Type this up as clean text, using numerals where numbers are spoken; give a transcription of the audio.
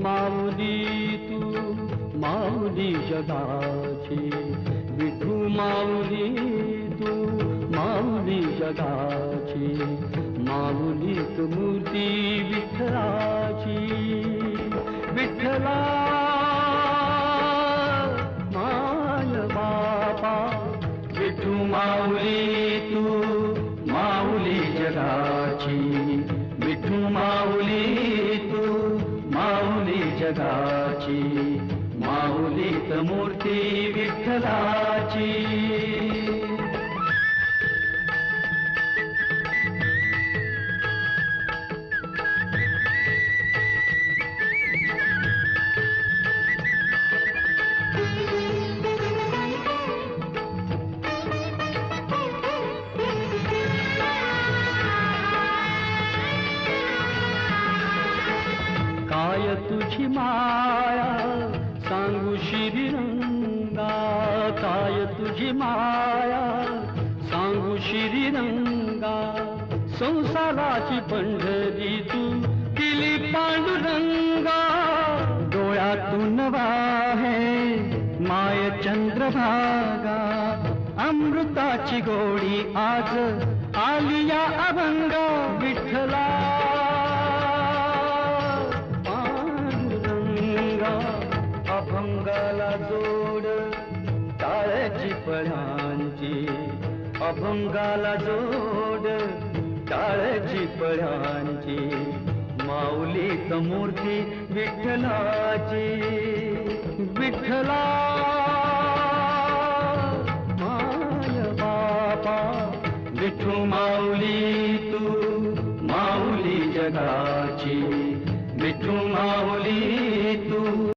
माऊली तू माऊली जगाची, विठू माऊली तू माऊली जगाची, माऊलीत मूर्ती विठ्ठलाची. विठ्ठला माय बापा, विठू माऊली तू माऊली जगाची, विठू माऊली तू माऊली जगाची, माऊलीत मूर्ती विठ्ठलाची. काय तुझी माया सांगू श्रीरंगा, काय तुझी माया सांगू श्रीरंगा, संसाराची पंढरी तू दिली पांडुरंगा. डोळ्यातून वाहे माय चंद्रभागा, अमृताची गोडी आज आली या अभंगा. विठ्ठला अभंगाला जोड टाळ्याची पळ्यांची, अभंगाला जोड टाळ्याची पळ्यांची, माऊलीत मूर्ती विठ्ठलाची. विठ्ठला माय बापा, विठू माऊली तू माऊली जगाची, विठू माऊली तू